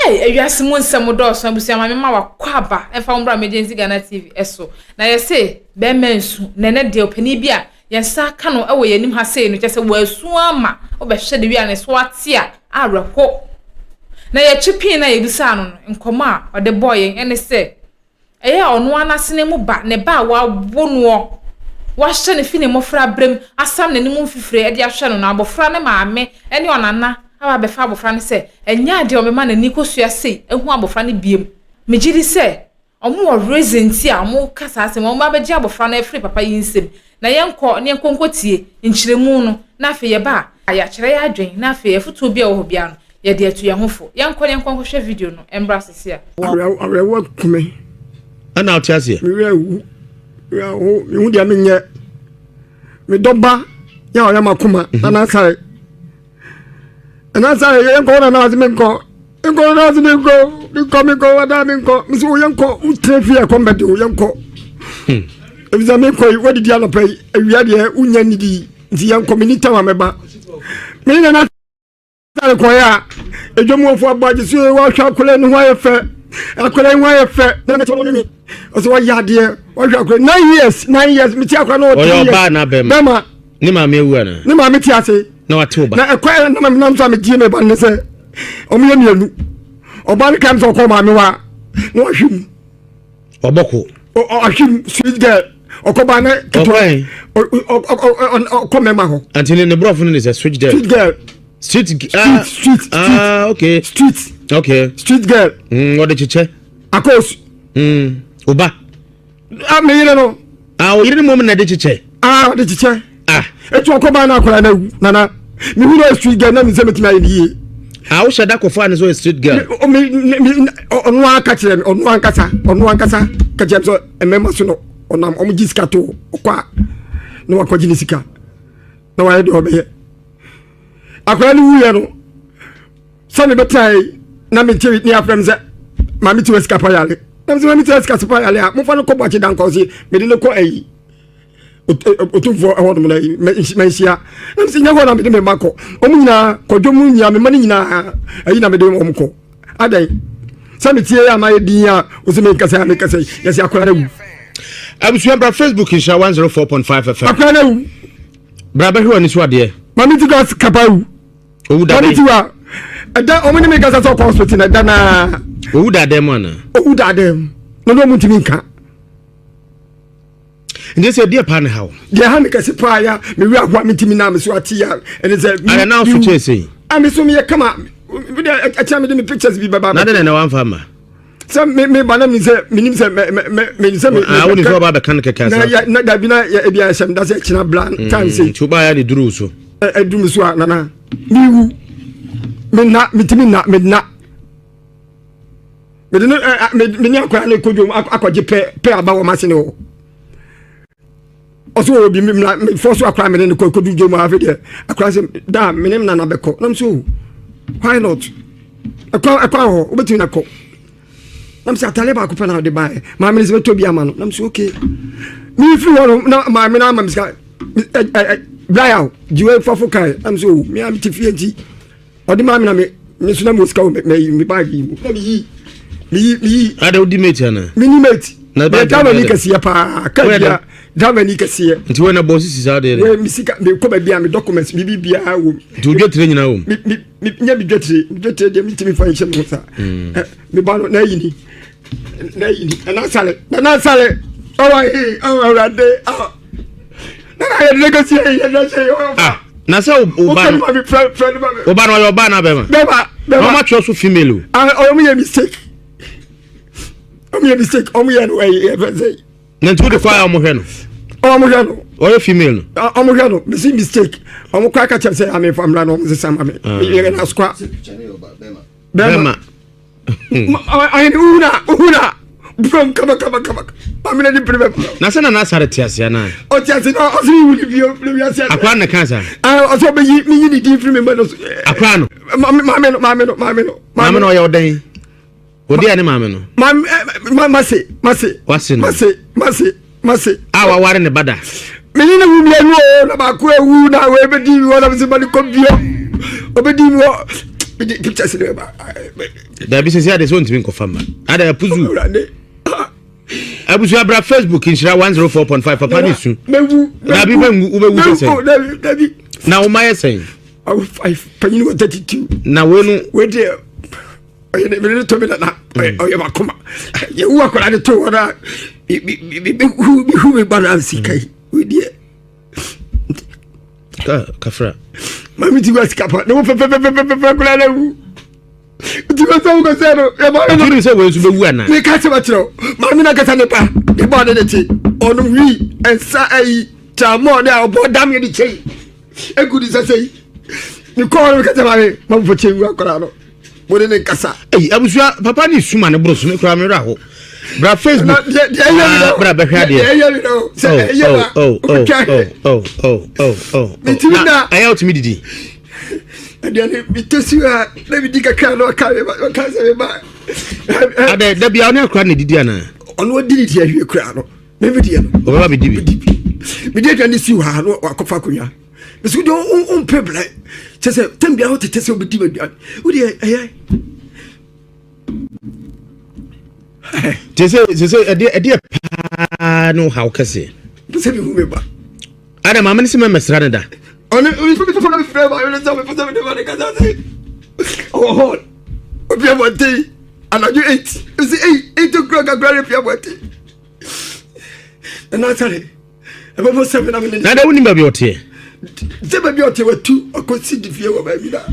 Awiase Mu Nsem do so abusia ma me ma wakwaba e fa umbra emergency Ghana TV eso na ye say be mensu na ne de opani bi a ye sa ka no e wo yanim ha sei no kyese wasu ama obehwe de wi ane so atia areko na ye chipi na ye bisa no nkoma a ode boy ene say eye ono anasene mu ba ne ba wa bono wa hye ne fini mofra brem asam ne mu mfifire e de ahwe no na abofra ne maame ene onana aba be fa abofra ne se enya de o me ma na ni kosua sei ehu abofra ne biem megiri se omo reason a mo kasa asem mo ba beji abofra na free papa yinsem na yenko ne konkotie nchiremu no na afi ye ba ya kire ya adwen na afi ye futu bia wo bia no ye de atu ye hofo yenko ne konkohwe video no embra sese a arewa kume ana otiase ya hu dia menye me doba ya o ya makuma na sai ana sai yenko na azimenko enko na azimenko ko wada menko miso yenko utrefi e kombe de yenko Evizame ko wadi dia no pay awia de unya nidi nti yan community wa meba me na tare ko ya edwomo fo abaje so wa hwa akole no wa yefe akole no wa yefe na to no ni o so wa ya de wa hwa akole 9 years me ti akwa no o yo ba na bema ni ma me ewu ana ni ma me ti ase na wa te oba na ekwa na ma me nam so me die me ba ne se o me mienu oba ni kam so ko ma me wa no wa hwim oboko o ahwim sweet girl okoba na okay o komema ho antini ne brofo no is a switch girl street okay street girl what did you check akos oba me yire no o yire mo na de cheche de cheche etu okoba na akola na nana me hu no street girl na me se metima ye wo sheda ko fa ne so street girl onu aka kire onu ankasa ka je so emema so no onam omujiska to okwa no akwaji nisika na wa de obeye akwa ni wuye no so me betai na me tiri ni afrem ze ma me tiwe skapa yale na me tiwe skapa yale mo fa no ko bachi dan ko si me de ko ayi otufo awon mo na me sia na se nya ho na me de me mako omunyina kodwomu nya me mani nyina ayi na me de mo ko adai so me tie ya ma yedi ya o se me kasa yesi akwa na wu Abusua Facebook in 104.5 FM. Akwana wu. Braba hwe oni so ade. Mami ti gas kapawu. Owu da. Mami ti wa. Ada omuni me gas so hospital na da na. Owu da dem ana. Owu da dem. No no mutimi nka. Nje se dia pa ne hawo. Dia ha me kase pa ya me wi agwa mitimi na me so atia. Ene se. Ana na so chese. Ami so me kama. Me de atia me de me pictures bi baba. Na de na wan fama. So me bana mi se minim se me woni so ba be kan keka sa na da bi na e bia sem da se china blan tansi tuba ya de duru so edum so nana mi wu me na mitimi na me na me de me ni akwa na kodum akwaje pe aba wo masene wo oso obi mi na force akwa me ne kodu djom afi de akwa se da me ne na beko nam so why not akwa ho obetimi na ko nam se atale ba ko pena de ba ma me se to bi ama no nam se okay mi fi wo na ma me na ma miska blaya jiwe fofo kai nam se mi am ti fi enti odi ma me na me so na mo ska me ba gi na mi ada odi mate ana mini mate na ba da ni kasiya pa ka dia da ni kasiya nti we na boss si sa de we mi sika me ko ba bia me documents bi bia wo nti o dwetire nyina wo mi nya bi dwetire de mi ti mi fa nche mo sa me ba no na yini na sale oh rade na negotiate na say na say oba no oba na bema no ma cho so female o me mistake o me no say na tu de fire mo hwe no o yo female no o mo hwe no me see mistake o mo kwa ka che say am family no mo say am me na skwa bema I una from kama amina di prebe na sana na sare tiasia na o tiasia no o si wuli bio tiasia akwa na kansa o so be mi ni di free me no akwa no mame no ya odan odi ani mame no mase awa ware ne bada menina wumi anu na ba ko ewu na we be di wo na se ba ni ko bio obedi wo pictures in there be say there won't be confirm ada puzu abusu abra Facebook Nhyira 104.5 papa ni su mewu na bi ubewu say David na o my say I will 5 penny 32 na we no we there oye ne me to me na oye makoma ye wu akola de to ora who me bana sikai we there kafra mami ti was kapa no pe kula na wu ti ko so ko se no e ba no se we su be wu ana me ka se ba tro mami na kasa ne pa e ba de ti onu wi ensa ai chamo ne obo dam ye di chei e gudi sa sei ni ko me ka se ba me ma fo chei wu akola no mo de ne kasa abusu papa ni suma ne brosu me kura me ra ho bra Facebook bra be hwa de ayo timi didi adiane bitosiwa na bidi kakra no ka se ba ade da bia no akra ne didi ana ono didi ti ahwe kra no me bidi no o baba bidi bidi atwa si wa no akofa konya bisu do on peble chese tambia ho tete se obidi ba udi ayai Jese ade pa no how kase se bi hu me ba ada mama ni se me mesra ne da ono we so na freba yo na so me fosa me de ba de kaza se oh obi aboti anajo 8 is 8 o'clock agrare pia aboti na tare e ba mo se me na me na da woni ba bi ote se ba bi ote wa tu akosi di fie wa ba bi da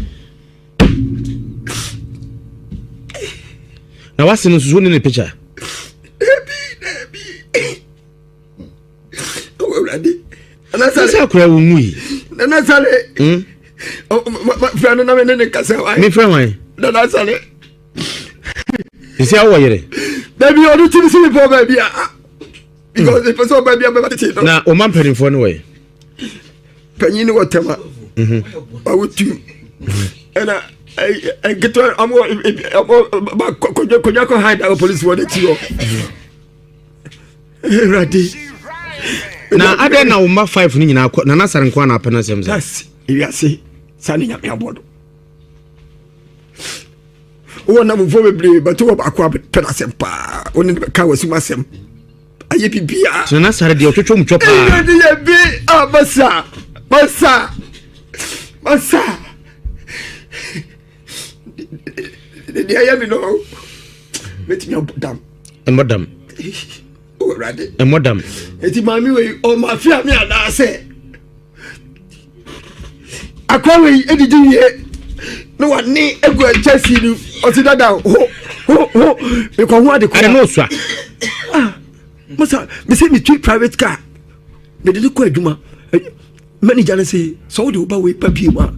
na wase no susu ne picture oh ready ana sale akura wo mu na sale ma friend na me ne kasa wa me friend wan na sale isi awo yere baby odu ti si po baby because the person baby am ba ti na o man pen for no way penyin wo tema awutu ena I get to amo ko hide our police for the tio ready na ade na umma 5 ni nyina na nasare nko na apena sem yes Awiase sani nya abodo o na mo bebre but o ba kwa pena sem pa oni ka wasu masem aye bibia na nasare de otwotwo mtwo pa ye bi abasa masa the I am no let me dam and madam oh ready and madam eti mami we o ma fia me ada se akwa we edidi ye no wani egu Chelsea ni o ti dada ho me ko ho ade ko no so masa me say me treat private car me dey ko adwuma manager na say so de oba we papi ma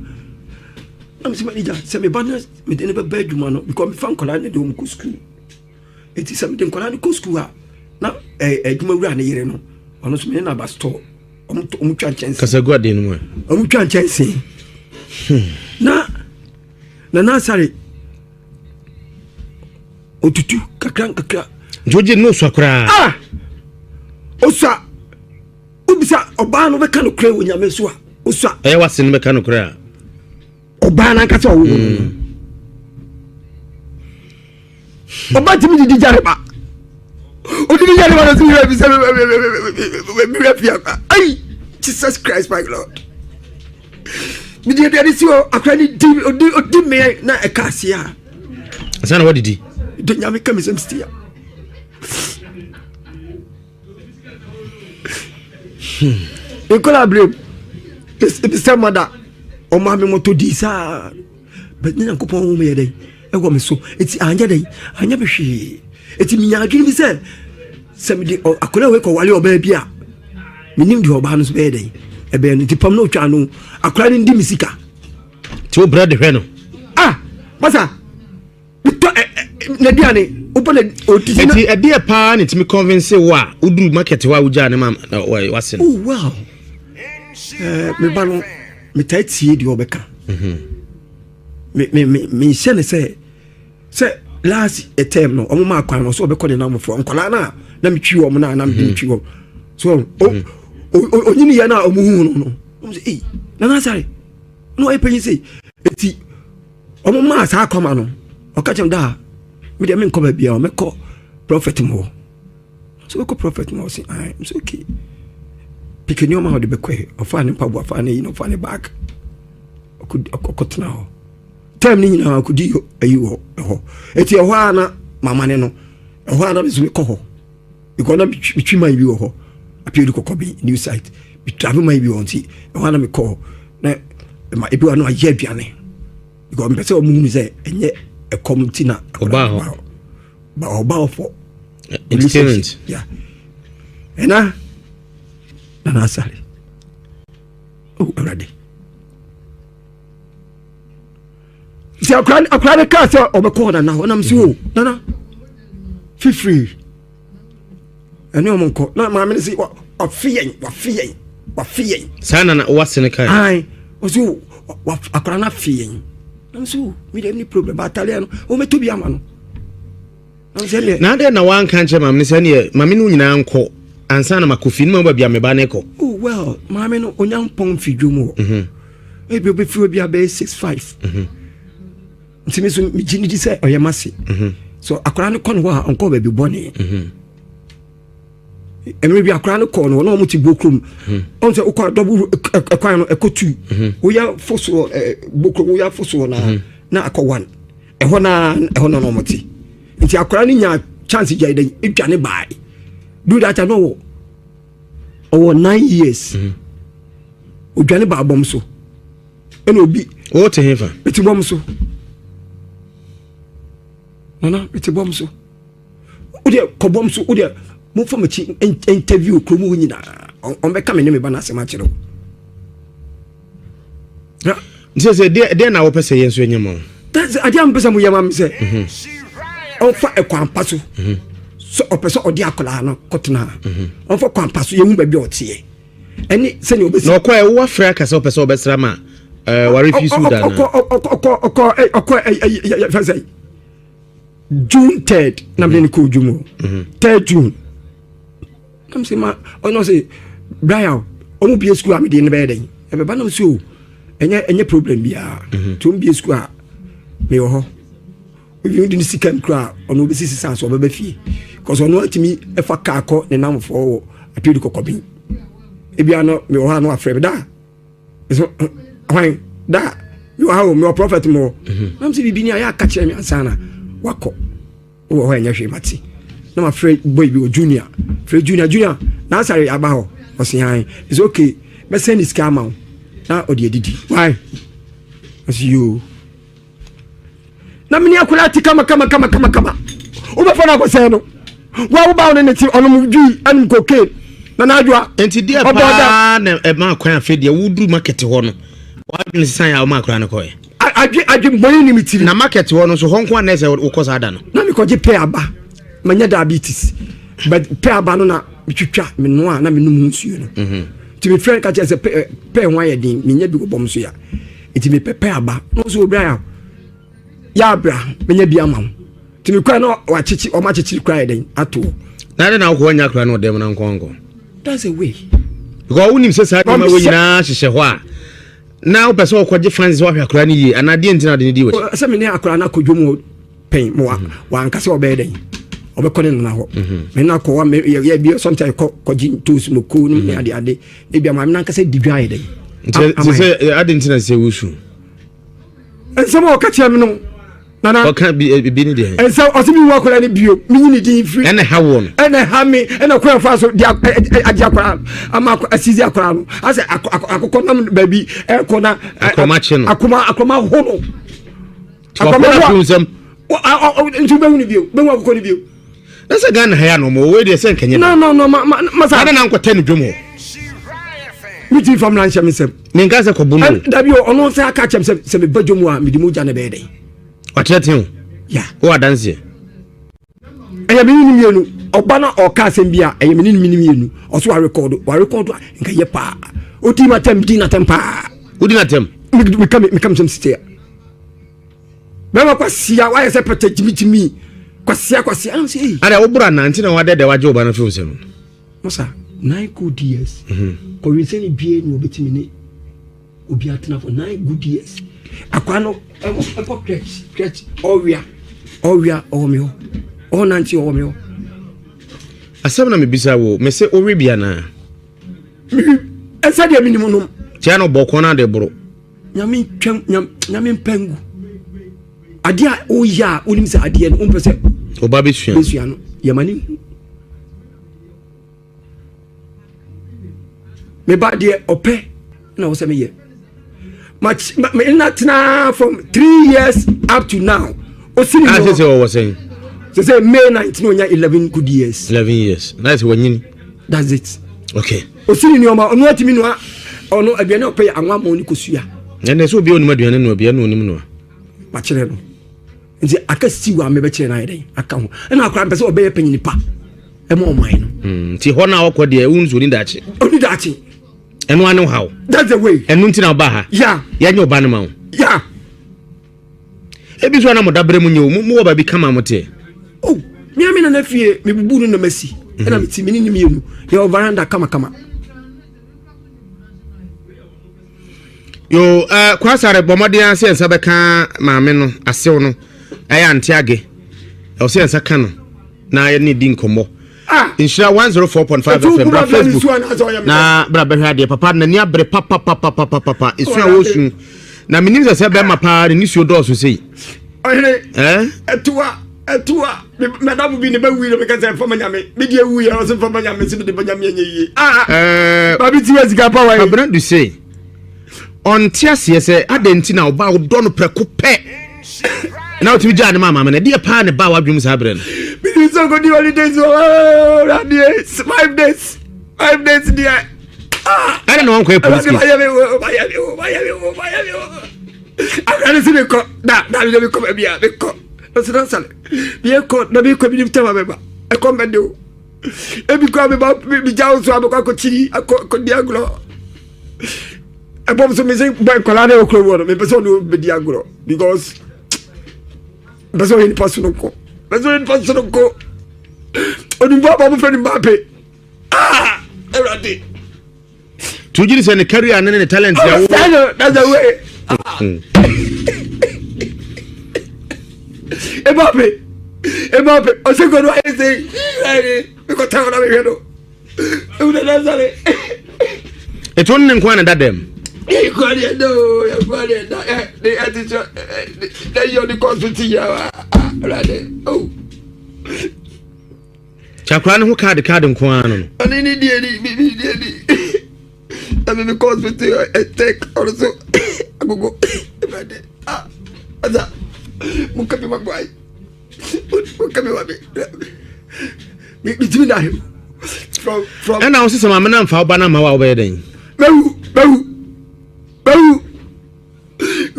I'm manager say me banner me dey never beg you man because me fan kola ne dey go school it is something kola ne go school na adwuma wura ne yere no ono so me na ba store twa chance kasagua de no twa chance na sare otutu kakra joje no so akra osa ubisa oba no be ka no kra wonyame so a osa wase no be ka no kra oba na nka se owo oba timi didi jareba odidi jareba na siwe bi se me refia ai Jesus Christ my Lord mi dey dey si o akwani odi me na e ka se a sana what did he do nyame ka me sem stia Ecola it's some mother o ma me moto di sa but nina ko pon wo me dey e go me so eti anya dey anya be hwe eti mi nya adwene bi se me di akola we ko wale oba bia minim di oba no so be dey e be no ti pam no twa no akola ni ndi misika ti o brad hwe no masa to na diane opa oti eti e dia pa ni ti me convince wa uduru market wa uja ne ma wase oh wow me ba no me tie di obeka me shene say last term no omo ma kwan no so obekọ de na mo fo nkola na me twi omo na me twi omo so onyini ya na omo hu no say na sare no e penyi say eti omo ma sa akoma no okachem da me de me nko ba bia o me ko prophet mo so we ko prophet mo say I'm so okay pick new ma de be kwe ofa ne pabo afa ne yin ofa ne back okotna ho time ni nyina akudi ayi ho eti ho ana mama ne no ho ana be so ko ho because na bitwi mai bi ho appear ko bi new site bi travel mai bi on ti ho ana me ko na ma ebi wa no aye aduane because me say o mu say enye e community na oba ho ba oba for entertainment yeah ena na sare oh already si akran ka so obeko na na msi o na feel free ene o monko na ma me si wa fien sana na wasene kai ai o si wa akran na fien na msi o mi dem ni problem batalian o me to bi ama no na de na wan kan che mam ne se ne mame no nyina nko ansa na makofi no ba bia me ba ne ko oh well mame no onyampon fidwomo ebi obi fi obi abe 65 ntimi so mi gini di se oyemase so akora ne kon ho a onko ba bi bone emre bi akora ne kon no mo ti bokrum on se ukwa double ekwan no ekotu wo ya foso bokrum wo ya foso na akọ 1 eho na no mo ti nti akora ne nya chance gya ide edwane bai do that no over 9 years odwane ba bom so ene obi o te hefa eti bom so nana eti bom so ode ko bom so ode mo fa machi interview kromo nyina on be kam ne me ba na asema kire ya nse de na wo pese yenso enyemo that's ade am pese mo yema me se on fa ekwampa so so opeso odi akola no kotena on fa kwampa so yehu ba bi otie eni se ne obesi no kwa wo afra ka se opeso obesra ma wa refuse da na fasai June 3rd na me ko jumo 3rd June kam se ma ono se Brian omo bi school am de ne be den e be ba na so enye problem bia to bi school a me ho you didn't see can cry on no basis sense or be fie because on what me e fa ka ko ne nam for appeal ko kobi e bia no me ho no afre da so why da you how me prophet mo am say bibi ni aya ka kire me ansana wako wo ho enya hwe mati na ma free boy bi o junior na sare aba ho o se han is okay be send this scam na odi edidi why as you na mini akula ti kama o be fona ko se no wa wo ba on ne ti onu mu dwi an cocaine na adwa enti dia pa na e ma kwan afi dia wudru market ho no wa bin san ya o ma kura ne ko e adwe boyi ni mitiri na market ho no so honko na se wo ko sa da no na mi ko je pay aba manya diabetes but pay aba no na mitwitwa me no a na me num nsuo no ti me friend ka che se pay ho ayedin me nya bi ko bom so ya enti me pay aba no so obra ya bra menya bi amam timi kwa no wa chichi o ma chichi kwa den ato na de na ko nya kra no dem na nkonko that's a way because unim se sa ma we nyina hihye ho a na o pese o kwaje fans wa hwa kra ni yi anade ntina de ni di we se me ne akra na kodwomo pen mo wa ankase o be den o be kone na ho me na ko wa me ya bi sometimes ko jin toast mo ko no me ade e bi amam na ankase di dwa ye den se ade ntina se wusu ense mo ka chia me no nana okay bi ni de ense o se bi wa kola ni bio mi ni di free ene ha wo no ene ha me ene ko fa so di aji akora ama asizi akora no ase akoko nam baby e ko na akoma ho no akoma nsem ntu be hu ni bio be hu akoko ni bio na se gan ha ya no mo we de se nkenye no masa na nko tani dwomo miti fam lan shem nsem ni nka se ko bu no dabi ono se aka chem se me badwomu a midimo ja na be den watetin ya o adanse eya me ni mienu oba na o ka asem bia eya me ni mienu o so wa record nka ye pa o ti ma tem di na tem pa udi na tem me kam sem sitia me ma kwa sia wa ye se pete jimi kwa sia am say ada wo bura na ntina wa de waje oba na fi usem musa 9 good years ko we say ni bie ni obetimi ni obi atena for 9 good years akwano epo crèche owia omi o nanti o mi asem na me bisa wo me se owe bia na esa de minimum no tia no boko na de boro nyame mpengu ade a o ya onim se ade no umpese oba besua no yamani me ba de ope na wo se me ye me not now from 3 years up to now osini I say what was saying say May 19 onya 11 good years 11 years that's when you that's it okay osini ni oma onu atimi no ono aduane ope anwa ma oni kosua na so obi onum aduane no obi onim no ma kire no nti aka siwa me be kire na yeden aka ho na akora mpese obe ye panyini pa e mo oman no nti ho na akọ de unzu ni dachi oni dachi eno anu how that's the way enu nti na oba ha yeah ya nye oba ne ma wo yeah ebi so na mo dabre mu nye wo mo oba bi kama mo te oh mi na fie me bubu no na masi na mi ti mi ni mienu ya veranda kama yo kwasare bomode an se nsa beka maame no asew no aya ante age o se nsa ka no na ya ni di nkomo Nhyira 104.5 FM bra Facebook na bra behwa de papa na ni abre papa esu a wosu na minim se be mapa ni su do so sei etua madam bi ne ba wi no me ka se fama nyame me die wi ya so fama nyame se de ba nyame nyi ba bi ti wa sika pa wa abran du sei on tiase se adenti na oba do no preko pe na o ti ja ne mama na de pa ne ba wa dwum sa abran we so go the holidays oh 5 days there I don't know unko police I can't see the court that will come here because that's not be a court na be ko bi tama beba e ko mede o e bi ko be jawo so abako ko chiri ko diaglo e bom so me say boy kola na okro wo me person no be diaglo because person in person ko onu baba mo fani Mbappe everyday tujiri se ne career ne talent ya wo that's the way Mbappe o se go no say we go tell na we no e una nazare e ton ne nkwa na dadem e ko dia do ya ko dia da the attention the you the consulting ya rade oh chakra ne ho card nkwa no ani ni die I'm in the course with a take also. I go. Ada. Mukapi magwai. Mukapi wabi. Me between that from and now say mama na mfa oba na ma wa oba yeden. Behu.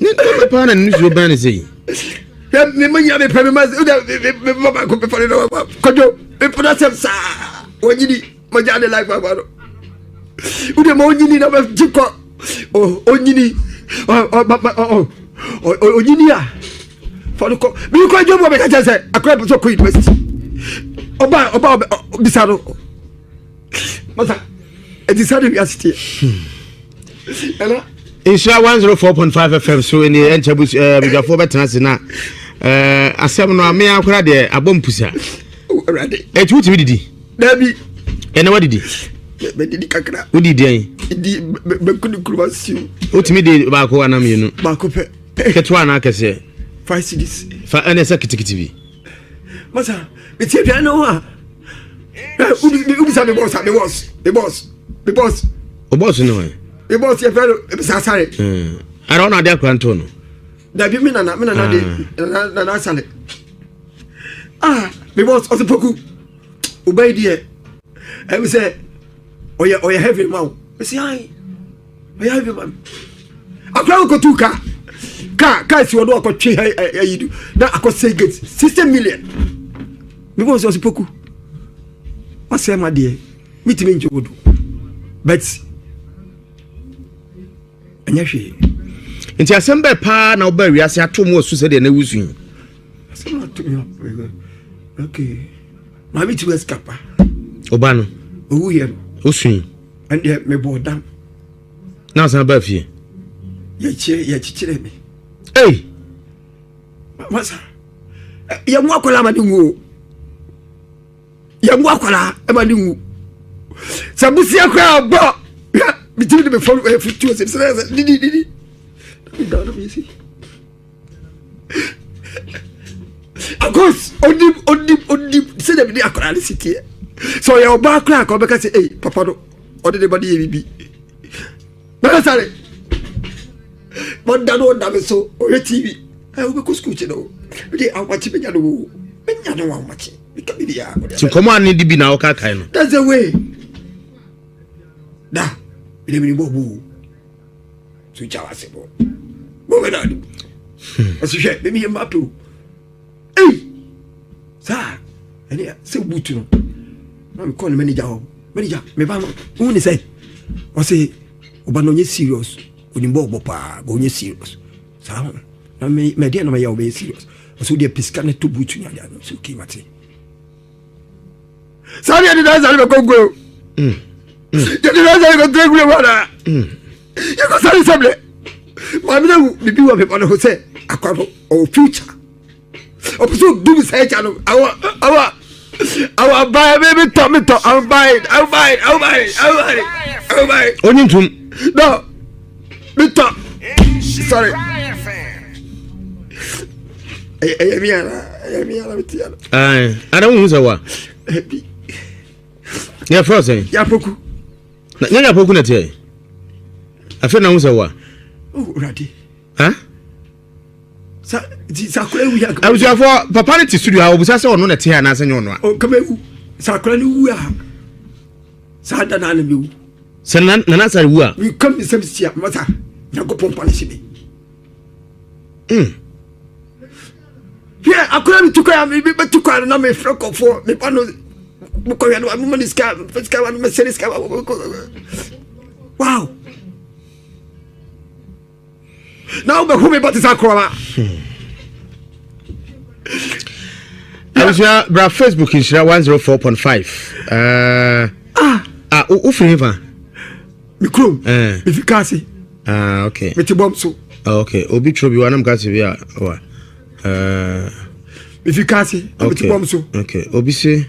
Ne pa na nsu oba na sei. Ya me manya me pe me ma me baba ko pe fare no kojo. Me pona sem sa. Wonyidi mo jade like baba no. Ude mo nyini na ba jiko onyini onyini a for ko bi ko jomo be ka jese akra so ko university oba bisaro masa edisado university ela Nhyira 104.5 FM so in the entabus bigafo betanase na asem no ame akora de abompusa already etuti didi dabi ene wadidi be didi kakra udi den di be kudu kurwasiu otimi de ba ko anam yenu ba ko pe ketwa na akese 5 cities fa ene sa kitikiti bi masa betie bia no ha ubi sa the boss o boss no the boss ye fellow bisa sare I don't know that kwanto no da bi mi na de na sale the boss also poku obey die I say oye heavy man we say ai oye heavy man akwa ko tuka ka si wodo akotwe ayidu na akose gate 60 million the boss also poku wase ma de mitimi njodo but anyahwe nti asembe pa na oba wiase atom osu se de na wusu asem atom okay ma mi ti escapa oba no owu ye osu and me bodam na san ba fie chichire me. Hey. Masa. Ya mu akola ma dingu. Ya mu akola e ma dingu. Sabusi akwa bo. Bitimi de me follow futu se didi. Don't me see. Of course, only say them dey akora the city. So your back crack come back say, "Hey, papa no, or the body be." But sorry. But that one that so or TV. I will go school no. They are watching me no. Me no want watch. We can be there. So come on need be na oka kai no. That's the way. Da. We dey bobu. So Awiase bo. Bo we na do. As you say, me map to. Hey. Sir. Any say butu no. Na me call manager. Manager, me ba who ni say? O say oba no nye serious. Onimbo pa, bo nye serious. Sa na me dia na me ya oba serious. So dia piska na to butu nya dia no so ki mate. Sa dia dey say be go. You dey say go drink we water. You go say something. Mami na bibi wa me pa no say akwado o future. Opuso do say channel. Our buy baby tomato. I'll buy it. Only tum. No. Mito. Sorry. I don't use a wa. Yeah, frozen. Yapoku. Nanya poku na tie. Afa na use a wa. Oh, ready. Huh? Sa kula wu ya. I was for papa to studio. I was say ono na tie na senyo no. Oh, come wu. Sa kula ni wu ya. Sa da na wu. Sen na sa wu a. We come the same sia mata. Na go pompa ni sibi. Yeah, akula mi tuka ya mi be tuka na me freko for me pa no ko ya no mo ni ska no me seri ska. Wow. Now be who me but is akwa. Awiase bra Facebook Nhyira 104.5. O flavor. Mi krom. Efficacy. Okay. Me ti bom so. Okay. Obi trobi wa nam gasi bi a wa. Efficacy. Me ti bom so. Okay. Obi say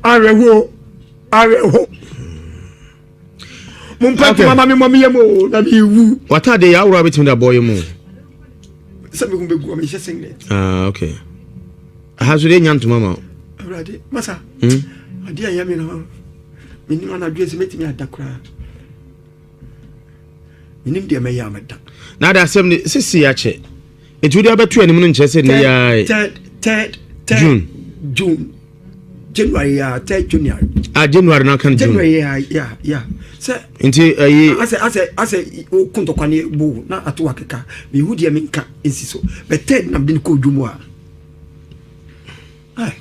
Areho. Mumpa mama me mama yemo na bi wu. Wata de ya wura betim da boy mu. Sabe ko begu am singlet. Okay. Hazu de nyanto mama. Already. Masa. Ade ya me no. Me ni na dwese metimi adakra. Minim de me ya meda. Na da asem ne sisi ya che. Etu de abetu anim no nche se ne ya. June. January 3rd January. January na kan June. January yeah. Say inti ase o kunto kwani bu na atu akeka. Me hu de me nka ensiso. Be 3rd na de ko dwumu a. Ai.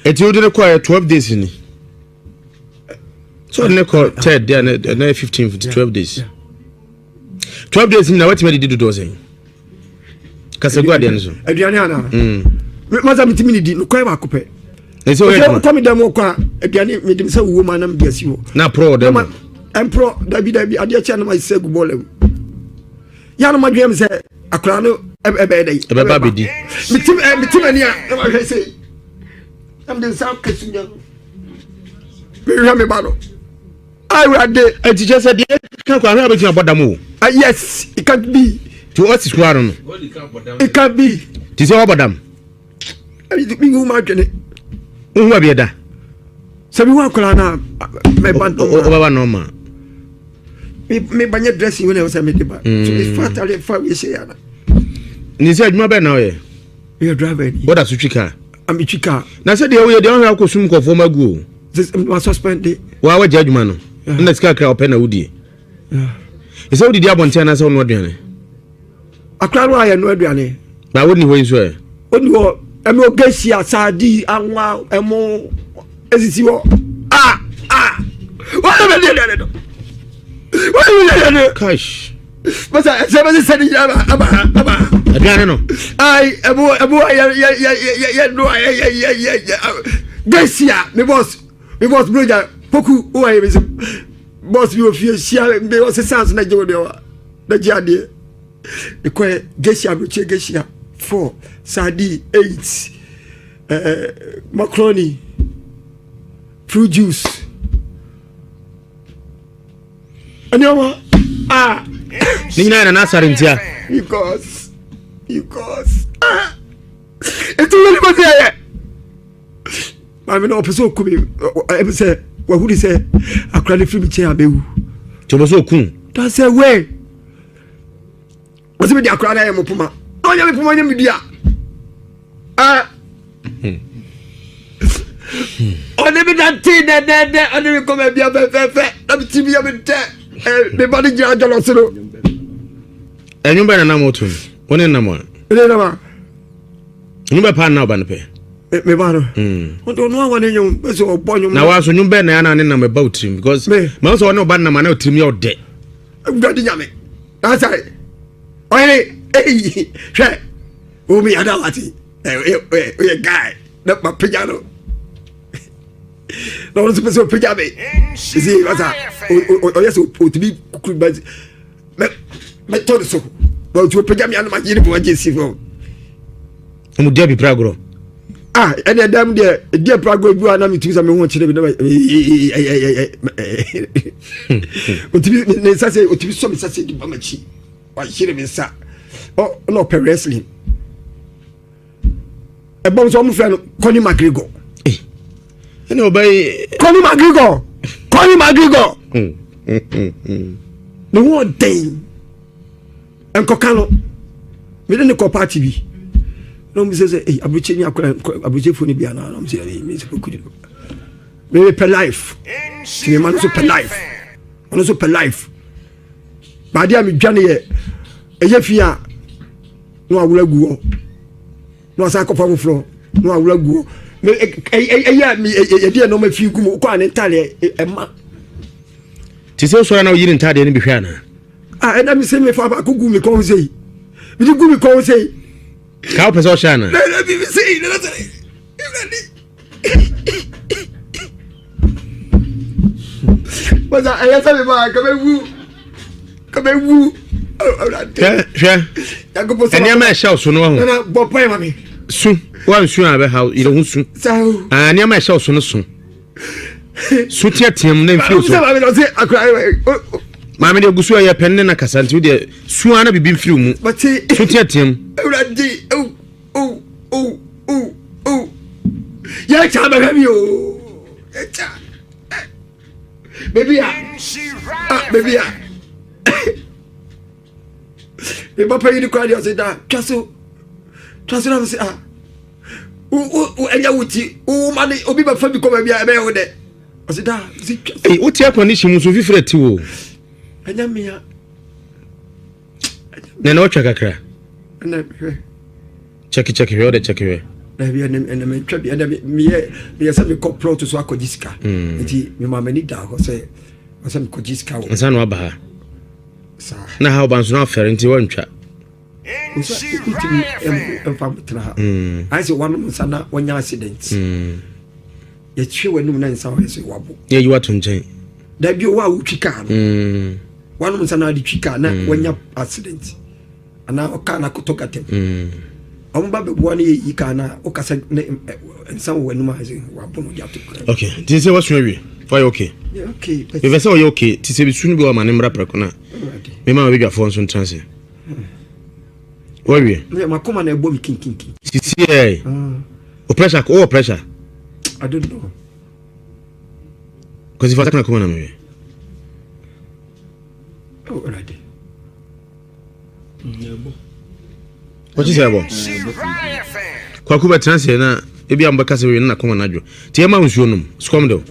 Etu de ko 12 days ni. So ne ko 3rd there na 15 12 days. 12 days ni na what me did do say. Kasagwa de nso. Aduane ana. Maza mitimi di no kwa ba kope. Ese o ye ko mi demo kwa aduane mi dim se wo ma na mbiasi wo. Na pro dem. Empro dabi ade cha na ma segu bole. Ya no madwem se akra no ebe dai. Ebe ba bedi. Mitimi ani a na ma hwe se. Am den sa kasunya. Me hwa me ba no. I will ade teacher said kan kwa na be tin abodam wo. Yes, it can be. To what is kwaro no? It can be. Ti se abodam. Mi nguma dwene. Unwa bieda. Sabi wa kola na me band o baba no ma. Me banye dressing when I was a mediba. So me fatally fa we say yana. Ni se adwuma be na o ye. You driver ni. What asu twika? Am twika. Na se de wo ye de on ha kosum kofo magu o. This was suspended. Wa wa adwuma no. Na sika kra open na wudi. Yeah. Ise wudi di abonte na se ono aduane. Akra ro aye no aduane. Na woni ho nso e. Oni ho emi ogesi asadi anwa emo esisi wo. What am I doing? What am I doing? Cash. But I said aba. Aduane no. Ai ebo ya no ya. Gesia me boss brother poku o aye boss you feel share be was sense na je de wa na je ade e ko gesia bro che gesia 4 sadi 8 macaroni fruit juice anyoma Nina na sarintia because it's really good there I mean opeso kubi e say wa hu say akrade free chair abewu to so kun that say way was be the akrade am puma onya me puma nya me dia on me that thing that on me come bia fe na ti bia me te me body ja jalo sero enyumba na moto woni na mo ele na ma nyumba pa na oba ne pe me ba no on no wa ne nyum so obo nyum na wa so nyumba na ya na ne na me ba utrim because ma so woni oba na ma na utrim ya ode ngadi nyame that's right oye hwe o mi ada wati guy na ma pejano no so so pejabe see what's that o yes o to be kukuru ba me todo so o to pejame anu ma yiri bo jesi fo mu dia bi pragro ene adam dia pragro bi ana mi tuza me ho kire bi na o tibi ne sase o tibi so me sase di ba machi wa kire mi sa o no per wrestling e bon so mo fe no Connie McGregor ene obey Connie McGregor no one day enko kanu me ne ko party bi no me say abuche ni akora abuche foni bi ana no me say me say kudi me per life me man so per life ba dia me dwane ye eye fia no awura guo no asa ko fa flo no awura guo me me dia no ma fi gumo ko an ntale ma ti se so na yiri ntade ni bi hwa na ena mi se me fa ba ko gumi ko sei mi di gumi ko sei ka o peso shana na bi sei na say Baza aya sabe ba ka be wu eni ama show so no ho na bo pai mami su wan su abe how ire hu su eni ama show so no su su tiatem na mfio so mami de gusu ya penne na kasanti de su ana bibi mfiri mu su tiatem uradi ya cha ba mi o cha baby ya me ba pay ni kwadi o say da twaso na say enya wuti mani obi ba fa bi ko ba bia be wo de o say da wuti akoni mu so fifire ti wo enya me ya na no chaka kra na cheki we de cheki we na bia na me twa bia na me say me ko pro to so akodiska enti me ma mani da ko say o say me kodiska wo nsa no aba na how ban so na afere nti wantwa usa ikutimi emfamtra I say one sana wanya accident ye twe wanum na nsa ho say wabo ye you wato nchen da bi o wa utwika no one sana di twika na wanya accident ana o kana kutokatem omba be bo na ye yika na o kasa nsa wo wanum ha say wabo no ya to okay ti say what's we for you okay yeah okay if I say you okay ti say bi sunu bi o ma ne mra prekona me ma be dwafo nso transe Where me makoma na ebo mi king sisi o pressure I don't know because if I can come na me already what you say about kwa kuba transe na ebi amba kase we na koma na dwo ti e ma nsuo num skom do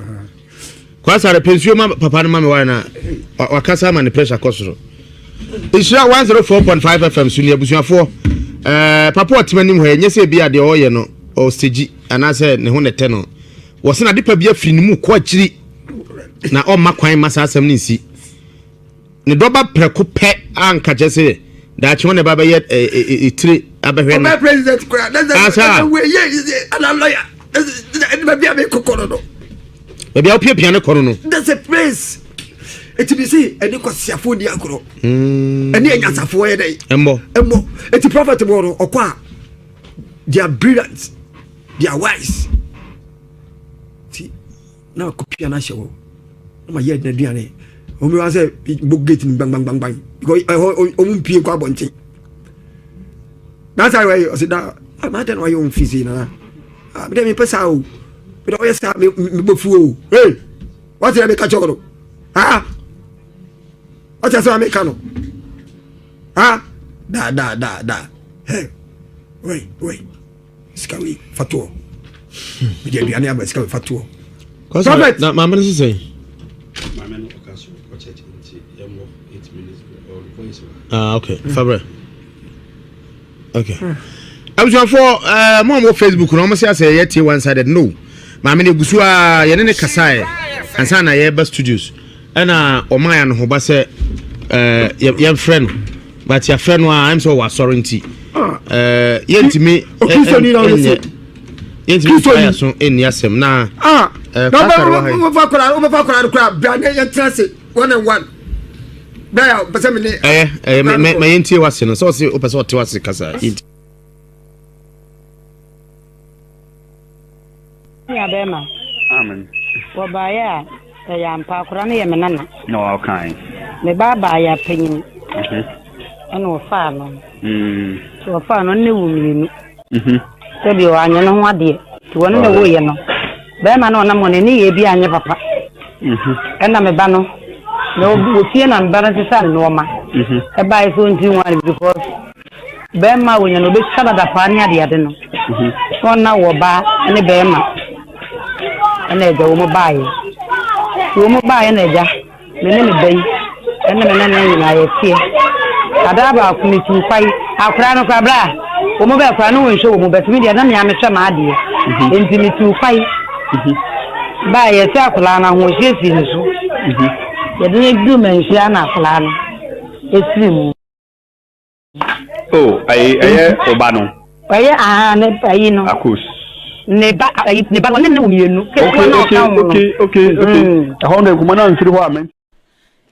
kwa sare pensuo ma papa no ma me wa na wakasa ma ne pressure kosoro Isha 104.5 FM suni abusuafo papa otimanim ho enye se bia de oye no o stage anase ne ho nete no wo se na de pa bia firi nimu ko akiri na o makwan masasam ne nsi ne doba preko pe anka jese da chi wona baba ye etire abehwe na president kura that's we ye ana lawyer bia be kokoro no bia o pia ne kono no that's a place eti bi si eni kwasiafo di agro eni anyasafo ye dey embo eti prophet mo no okwa they are brilliant they are wise ti na kopia na shewo ma ye na duane o mi wa say book gate ni bang because o mu pie kwa bonche that's why I said that I don't know you fisi na me me pesa o me do yes me bofu o hey what you make a choro ah what you say make no ah da hey wait skawi fatuo me dey biane aba skawi fatuo cause na mama say say mama no okaso ko church nti yemo 8 minutes or voice okay fabre okay I'm sure for mom Facebook no mo say yet one sided no mama ne gusu a ye ne kasae ansa na ye best studios ana omaya no ho ba say ye friend but your friend I'm so was sorry nti yentimi yentimi so en yasem na no fa kora bra ne yentrase 1 and 1 bra pese me me yenti wase no so se opese ote wase kasa ya bema amen wabaya ya mpa kora ne yemenana no okay me baba ya panyin ana ofa no so ofa no ne wuminu so bi o anya no ho ade to won ne wo ye no bema no na mo ne ye bi anya papa ana me ba no no tie na mbara se sa no ma e ba so nti wan because bema wo nya no be sala da pa ni ade no so na wo ba ne bema ana eja wo mo bae na eja me ne me bai ana me na na nyina ye tie ada ba ku ni tu kwai akra no kwa bra wo mo be akra no won hwe wo mo betimi de na me amehwe ma ade enti mi tu kwai ba ye se akla na ho hwe si nso ye de du menhia na akla no esrim oh aye oba no aye ne ayi no akus ne ba ne ne umienu okay ahonde kuma na nsiri ho amen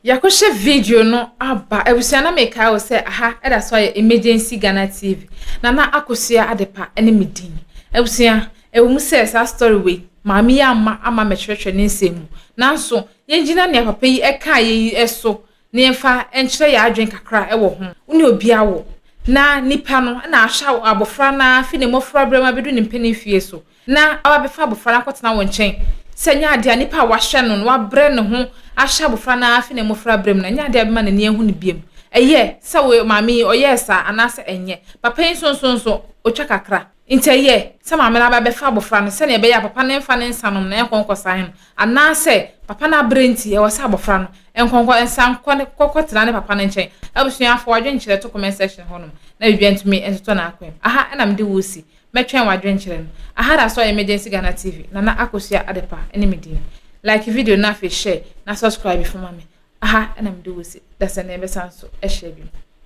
yakoshe video no aba ebusiana meka wo se aha eda so emergency Ghana TV na akosia adepa ene medin ebusia ewum se sa story we maami ya ama mechwetwe ne nsemu nanso yenjina ne papa yi eka yi eso ne mfa enkyere ya adwen kakra ewo ho uni obi awo na nipa no na ahwa abofra na afi ne mofra brema bedu ne mpeni fie so na ababefa abofra akotena wo nchen senya ade nipa wahwe no wabre ne ho ahwa abofra na afi ne mofra brem na nya ade abema na ne ehu ne biem eye se we mami oyesa anase enye papa yin sonso otwa kakra inteye se mami na ababefa abofra no se ne be ya papa ne mfa ne nsanom na enkonkosa hin anase papa na brenti e wasa abofra no enkonko ensan kokotena ne papa ne nchen abusua afọ wadwen kyerɛ to comment section honom na bibia ntumi entoto na akwem aha na mde wosi metwen wadwen kyerɛ no aha da so emergency Ghana TV na akosua adepa ene medin like video na fe share na subscribe for mame aha na mde wosi da se na ebe sanso e share bi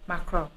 macro